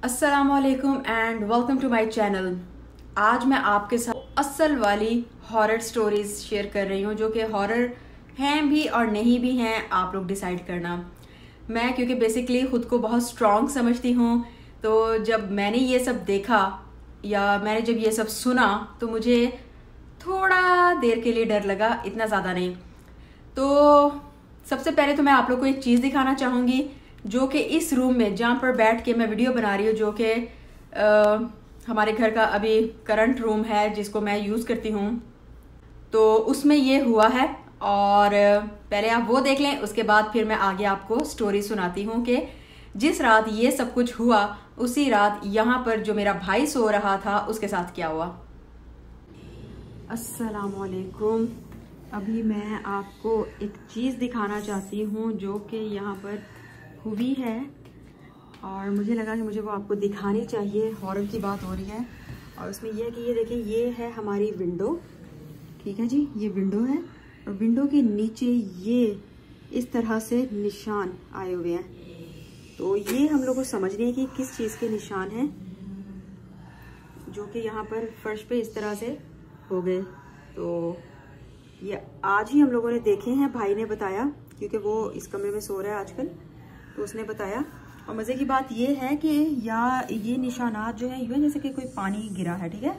अस्सलामुअलैकुम and welcome to my channel. आज मैं आपके साथ असल वाली हॉरर स्टोरीज शेयर कर रही हूँ जो कि हॉरर हैं भी और नहीं भी हैं, आप लोग डिसाइड करना। मैं क्योंकि बेसिकली खुद को बहुत स्ट्रॉन्ग समझती हूँ, तो जब मैंने ये सब देखा या मैंने जब ये सब सुना तो मुझे थोड़ा देर के लिए डर लगा, इतना ज़्यादा नहीं। तो सबसे पहले तो मैं आप लोग को एक चीज़ दिखाना चाहूँगी जो कि इस रूम में जहाँ पर बैठ के मैं वीडियो बना रही हूँ, जो कि हमारे घर का अभी करंट रूम है जिसको मैं यूज़ करती हूँ, तो उसमें ये हुआ है। और पहले आप वो देख लें, उसके बाद फिर मैं आगे आपको स्टोरी सुनाती हूँ कि जिस रात ये सब कुछ हुआ उसी रात यहाँ पर जो मेरा भाई सो रहा था उसके साथ क्या हुआ। अस्सलामुअलैकुम। अभी मैं आपको एक चीज़ दिखाना चाहती हूँ जो कि यहाँ पर हुई है और मुझे लगा कि मुझे वो आपको दिखानी चाहिए। हॉरर की बात हो रही है और उसमें यह है कि ये देखिए, ये है हमारी विंडो, ठीक है जी, ये विंडो है और विंडो के नीचे ये इस तरह से निशान आए हुए हैं। तो ये हम लोग को समझने की किस चीज़ के निशान हैं जो कि यहाँ पर फर्श पे इस तरह से हो गए। तो ये आज ही हम लोगों ने देखे हैं, भाई ने बताया क्योंकि वो इस कमरे में सो रहा है आजकल, तो उसने बताया। और मज़े की बात ये है कि ये निशानात जो है यूँ जैसे कि कोई पानी गिरा है, ठीक है।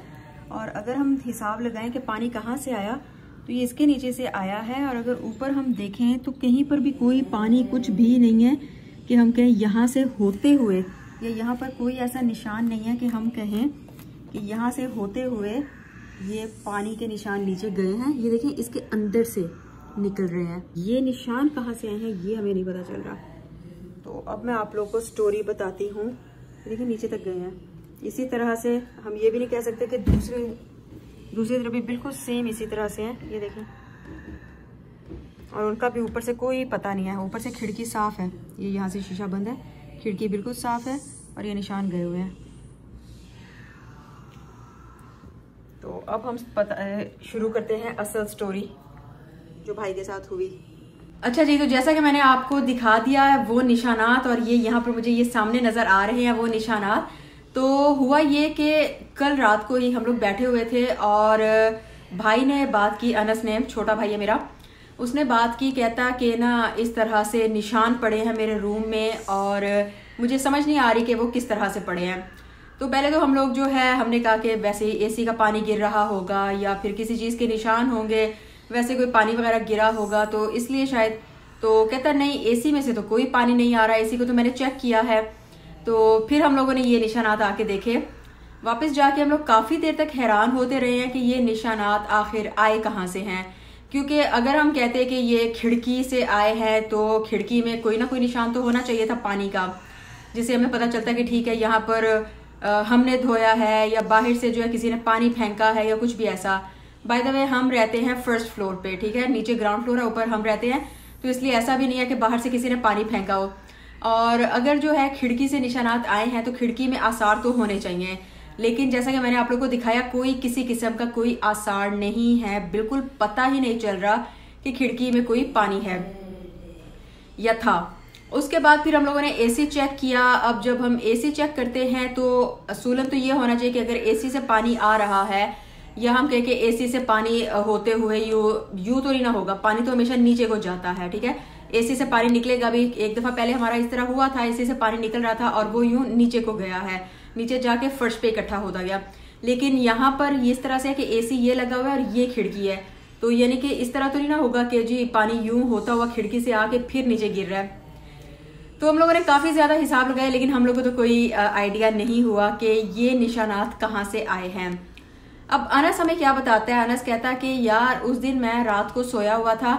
और अगर हम हिसाब लगाएं कि पानी कहाँ से आया, तो ये इसके नीचे से आया है। और अगर ऊपर हम देखें तो कहीं पर भी कोई पानी कुछ भी नहीं है कि हम कहें यहाँ से होते हुए, या यहाँ पर कोई ऐसा निशान नहीं है कि हम कहें कि यहाँ से होते हुए ये पानी के निशान नीचे गए हैं। ये देखें, इसके अंदर से निकल रहे हैं। ये निशान कहाँ से आए हैं ये हमें नहीं पता चल रहा। तो अब मैं आप लोगों को स्टोरी बताती हूँ। देखिए नीचे तक गए हैं। इसी तरह से हम ये भी नहीं कह सकते कि दूसरी तरफ भी बिल्कुल सेम इसी तरह से हैं। ये देखें, और उनका भी ऊपर से कोई पता नहीं है। ऊपर से खिड़की साफ है, ये यहाँ से शीशा बंद है, खिड़की बिल्कुल साफ है और ये निशान गए हुए हैं। तो अब हम शुरू करते हैं असल स्टोरी जो भाई के साथ हुई। अच्छा जी, तो जैसा कि मैंने आपको दिखा दिया है वो निशानात, और ये यहाँ पर मुझे ये सामने नज़र आ रहे हैं वो निशानात। तो हुआ ये कि कल रात को ही हम लोग बैठे हुए थे और भाई ने बात की, अनस ने, छोटा भाई है मेरा, उसने बात की, कहता कि ना इस तरह से निशान पड़े हैं मेरे रूम में और मुझे समझ नहीं आ रही कि वो किस तरह से पड़े हैं। तो पहले तो हम लोग जो है हमने कहा कि वैसे एसी का पानी गिर रहा होगा या फिर किसी चीज़ के निशान होंगे, वैसे कोई पानी वगैरह गिरा होगा तो इसलिए शायद। तो कहता नहीं, एसी में से तो कोई पानी नहीं आ रहा, एसी को तो मैंने चेक किया है। तो फिर हम लोगों ने ये निशानात आके देखे। वापस जाके हम लोग काफ़ी देर तक हैरान होते रहे हैं कि ये निशानात आखिर आए कहाँ से हैं, क्योंकि अगर हम कहते हैं कि ये खिड़की से आए हैं तो खिड़की में कोई ना कोई निशान तो होना चाहिए था पानी का, जिससे हमें पता चलता कि ठीक है यहाँ पर हमने धोया है या बाहर से जो है किसी ने पानी फेंका है या कुछ भी ऐसा। बाय द वे हम रहते हैं फर्स्ट फ्लोर पे, ठीक है, नीचे ग्राउंड फ्लोर है, ऊपर हम रहते हैं, तो इसलिए ऐसा भी नहीं है कि बाहर से किसी ने पानी फेंका हो। और अगर जो है खिड़की से निशानात आए हैं तो खिड़की में आसार तो होने चाहिए, लेकिन जैसा कि मैंने आप लोग को दिखाया कोई किसी किस्म का कोई आसार नहीं है, बिल्कुल पता ही नहीं चल रहा कि खिड़की में कोई पानी है या था। उसके बाद फिर हम लोगों ने एसी चेक किया। अब जब हम एसी चेक करते हैं तो असूलन तो ये होना चाहिए कि अगर एसी से पानी आ रहा है या हम कह के एसी से पानी होते हुए यू तो नहीं ना होगा, पानी तो हमेशा नीचे को जाता है, ठीक है। एसी से पानी निकलेगा भी, एक दफा पहले हमारा इस तरह हुआ था, एसी से पानी निकल रहा था और वो यूं नीचे को गया है, नीचे जाके फर्श पे इकट्ठा होता गया। लेकिन यहाँ पर इस तरह से है कि एसी ये लगा हुआ है और ये खिड़की है, तो यानी कि इस तरह तो नहीं ना होगा कि जी पानी यूं होता हुआ खिड़की से आके फिर नीचे गिर रहा है। तो हम लोगों ने काफी ज्यादा हिसाब लगाया, लेकिन हम लोगों को तो कोई आइडिया नहीं हुआ कि ये निशानात कहाँ से आए हैं। अब अनस हमें क्या बताता है, अनस कहता है कि यार उस दिन मैं रात को सोया हुआ था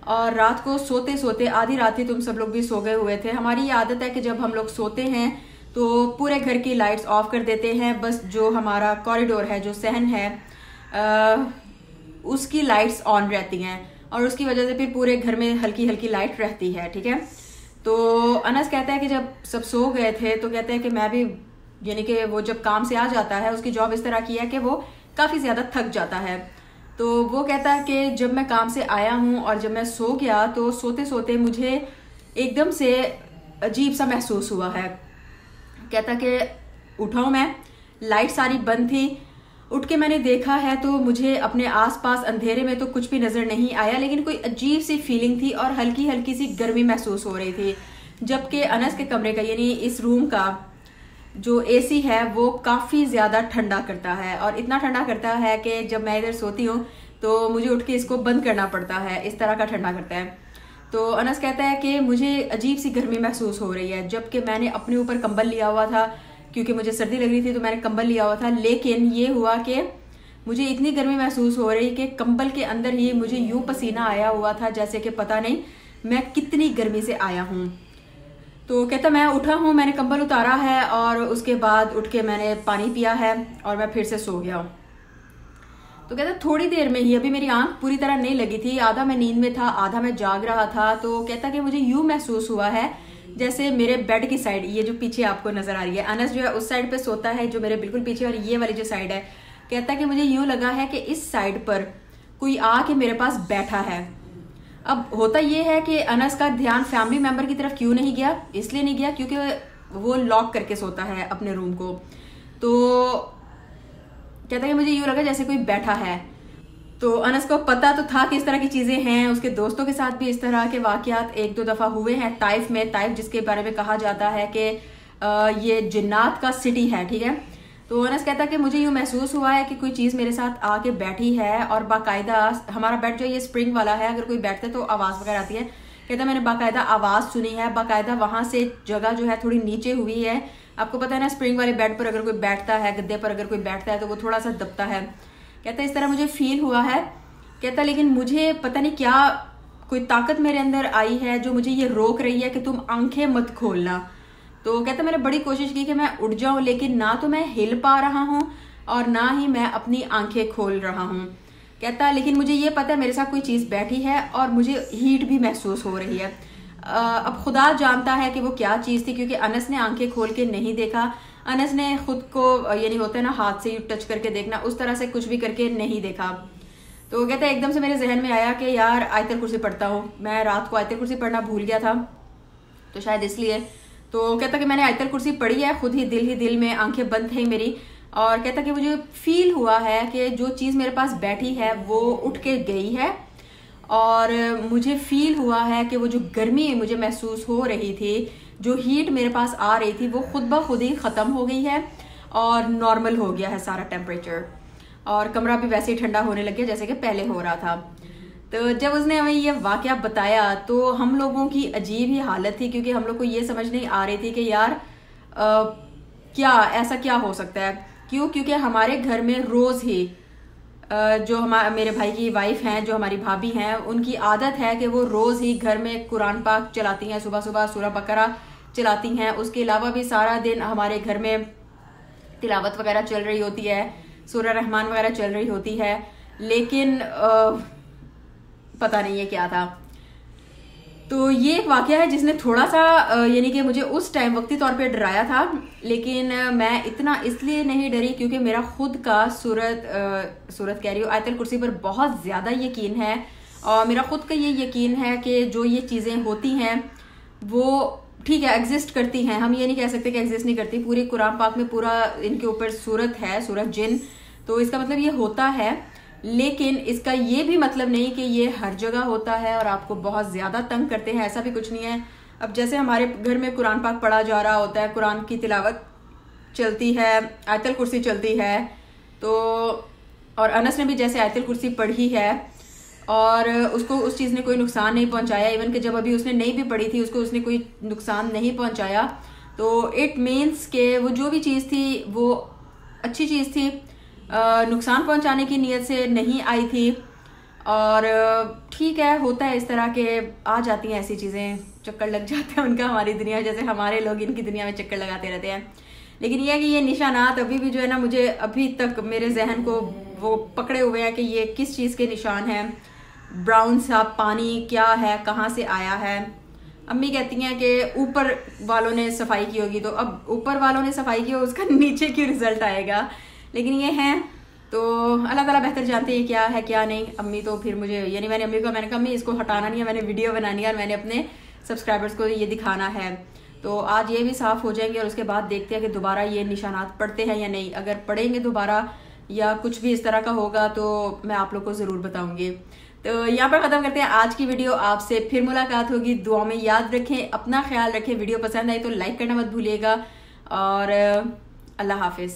और रात को सोते सोते आधी रात ही तुम सब लोग भी सो गए हुए थे। हमारी ये आदत है कि जब हम लोग सोते हैं तो पूरे घर की लाइट्स ऑफ कर देते हैं, बस जो हमारा कॉरिडोर है, जो सहन है, उसकी लाइट्स ऑन रहती हैं और उसकी वजह से फिर पूरे घर में हल्की हल्की लाइट रहती है, ठीक है। तो अनस कहता है कि जब सब सो गए थे तो कहते हैं कि मैं भी, यानी कि वो जब काम से आ जाता है, उसकी जॉब इस तरह की है कि वो काफ़ी ज़्यादा थक जाता है। तो वो कहता है कि जब मैं काम से आया हूँ और जब मैं सो गया तो सोते सोते मुझे एकदम से अजीब सा महसूस हुआ है। कहता कि उठा हूँ मैं, लाइट सारी बंद थी। उठ के मैंने देखा है तो मुझे अपने आसपास अंधेरे में तो कुछ भी नजर नहीं आया, लेकिन कोई अजीब सी फीलिंग थी और हल्की हल्की सी गर्मी महसूस हो रही थी। जबकि अनस के कमरे का यानी इस रूम का जो एसी है वो काफ़ी ज़्यादा ठंडा करता है, और इतना ठंडा करता है कि जब मैं इधर सोती हूँ तो मुझे उठ के इसको बंद करना पड़ता है, इस तरह का ठंडा करता है। तो अनस कहता है कि मुझे अजीब सी गर्मी महसूस हो रही है, जबकि मैंने अपने ऊपर कंबल लिया हुआ था क्योंकि मुझे सर्दी लग रही थी, तो मैंने कंबल लिया हुआ था। लेकिन ये हुआ कि मुझे इतनी गर्मी महसूस हो रही कि कंबल के अंदर ही मुझे यूं पसीना आया हुआ था जैसे कि पता नहीं मैं कितनी गर्मी से आया हूँ। तो कहता मैं उठा हूँ, मैंने कंबल उतारा है और उसके बाद उठ के मैंने पानी पिया है और मैं फिर से सो गया हूँ। तो कहता थोड़ी देर में ही, अभी मेरी आंख पूरी तरह नहीं लगी थी, आधा मैं नींद में था आधा मैं जाग रहा था। तो कहता कि मुझे यूं महसूस हुआ है जैसे मेरे बेड की साइड, ये जो पीछे आपको नजर आ रही है, अनस जो है उस साइड पे सोता है जो मेरे बिल्कुल पीछे, और ये वाली जो साइड है, कहता कि मुझे यूं लगा है कि इस साइड पर कोई आके मेरे पास बैठा है। अब होता ये है कि अनस का ध्यान फैमिली मेंबर की तरफ क्यों नहीं गया, इसलिए नहीं गया क्योंकि वो लॉक करके सोता है अपने रूम को। तो कहता है मुझे यूं लगा जैसे कोई बैठा है। तो अनस को पता तो था कि इस तरह की चीजें हैं, उसके दोस्तों के साथ भी इस तरह के वाकयात एक दो दफा हुए हैं ताइफ में, ताइफ जिसके बारे में कहा जाता है कि ये जिन्नात का सिटी है, ठीक है। तो अनस कहता कि मुझे यूं महसूस हुआ है कि कोई चीज मेरे साथ आके बैठी है, और बाकायदा हमारा बेड जो ये स्प्रिंग वाला है, अगर कोई बैठता है तो आवाज वगैरह आती है। कहता मैंने बाकायदा आवाज सुनी है, बाकायदा वहां से जगह जो है थोड़ी नीचे हुई है। आपको पता है ना स्प्रिंग वाले बेड पर अगर कोई बैठता है, गद्दे पर अगर कोई बैठता है तो वो थोड़ा सा दबता है। कहता इस तरह मुझे फील हुआ है। कहता लेकिन मुझे पता नहीं क्या कोई ताकत मेरे अंदर आई है जो मुझे ये रोक रही है कि तुम आंखें मत खोलना। तो कहता मैंने बड़ी कोशिश की कि मैं उठ जाऊं, लेकिन ना तो मैं हिल पा रहा हूं और ना ही मैं अपनी आंखें खोल रहा हूं। कहता लेकिन मुझे ये पता है मेरे साथ कोई चीज बैठी है और मुझे हीट भी महसूस हो रही है। अब खुदा जानता है कि वो क्या चीज थी, क्योंकि अनस ने आंखें खोल के नहीं देखा। अनस ने खुद को यानी होता है ना हाथ से टच करके देखना, उस तरह से कुछ भी करके नहीं देखा। तो कहता है एकदम से मेरे जहन में आया कि यार आयतल कुर्सी पढ़ता हूँ, मैं रात को आयतल कुर्सी पढ़ना भूल गया था तो शायद इसलिए। तो कहता कि मैंने आयतल कुर्सी पढ़ी है, खुद ही दिल में, आंखें बंद थी मेरी, और कहता कि मुझे फील हुआ है कि जो चीज मेरे पास बैठी है वो उठ के गई है, और मुझे फील हुआ है कि वो जो गर्मी मुझे महसूस हो रही थी, जो हीट मेरे पास आ रही थी, वो खुद ब खुद ही खत्म हो गई है और नॉर्मल हो गया है सारा टेम्परेचर, और कमरा भी वैसे ही ठंडा होने लग गया जैसे कि पहले हो रहा था। तो जब उसने हमें ये वाकया बताया तो हम लोगों की अजीब ही हालत थी, क्योंकि हम लोग को ये समझ नहीं आ रही थी कि यार क्या ऐसा क्या हो सकता है। क्यों? क्योंकि हमारे घर में रोज ही जो मेरे भाई की वाइफ हैं, जो हमारी भाभी हैं, उनकी आदत है कि वो रोज ही घर में कुरान पाक चलाती हैं, सुबह सुबह सूरह बकरा चलाती हैं। उसके अलावा भी सारा दिन हमारे घर में तिलावत वगैरह चल रही होती है, सूरह रहमान वगैरह चल रही होती है। लेकिन पता नहीं है क्या था। तो ये एक वाकया है जिसने थोड़ा सा यानी कि मुझे उस टाइम वक्ती तौर पे डराया था, लेकिन मैं इतना इसलिए नहीं डरी क्योंकि मेरा खुद का सूरत कह रही हूँ आयतल कुर्सी पर बहुत ज्यादा यकीन है, और मेरा खुद का ये यकीन है कि जो ये चीजें होती हैं वो ठीक है एग्जिस्ट करती हैं। हम ये नहीं कह सकते कि एग्जिस्ट नहीं करती, पूरी कुरान पाक में पूरा इनके ऊपर सूरत है, सूरत जिन, तो इसका मतलब ये होता है। लेकिन इसका ये भी मतलब नहीं कि ये हर जगह होता है और आपको बहुत ज्यादा तंग करते हैं, ऐसा भी कुछ नहीं है। अब जैसे हमारे घर में कुरान पाक पढ़ा जा रहा होता है, कुरान की तिलावत चलती है, आयतल कुर्सी चलती है, तो और अनस ने भी जैसे आयतल कुर्सी पढ़ी है और उसको उस चीज़ ने कोई नुकसान नहीं पहुंचाया, इवन कि जब अभी उसने नहीं भी पढ़ी थी उसको उसने कोई नुकसान नहीं पहुंचाया, तो इट मीन्स के वो जो भी चीज़ थी वो अच्छी चीज़ थी, नुकसान पहुंचाने की नीयत से नहीं आई थी। और ठीक है, होता है इस तरह के, आ जाती हैं ऐसी चीज़ें, चक्कर लग जाते हैं उनका हमारी दुनिया, जैसे हमारे लोग इनकी दुनिया में चक्कर लगाते रहते हैं। लेकिन यह है कि ये निशानात अभी भी जो है ना, मुझे अभी तक मेरे जहन को वो पकड़े हुए हैं कि ये किस चीज़ के निशान हैं। ब्राउन सा पानी क्या है, कहाँ से आया है। अम्मी कहती हैं कि ऊपर वालों ने सफाई की होगी, तो अब ऊपर वालों ने सफाई की हो उसका नीचे क्यों रिजल्ट आएगा। लेकिन ये हैं तो अल्लाह ताला बेहतर जानते हैं क्या है क्या नहीं। अम्मी तो फिर मुझे यानी मैंने कहा अम्मी इसको हटाना नहीं है, मैंने वीडियो बनानी है और मैंने अपने सब्सक्राइबर्स को ये दिखाना है। तो आज ये भी साफ़ हो जाएंगे और उसके बाद देखते हैं कि दोबारा ये निशानात पड़ते हैं या नहीं। अगर पड़ेंगे दोबारा या कुछ भी इस तरह का होगा तो मैं आप लोग को ज़रूर बताऊंगी। तो यहाँ पर ख़त्म करते हैं आज की वीडियो। आपसे फिर मुलाकात होगी, दुआ में याद रखें, अपना ख्याल रखें। वीडियो पसंद आई तो लाइक करना मत भूलिएगा और अल्लाह हाफिज़।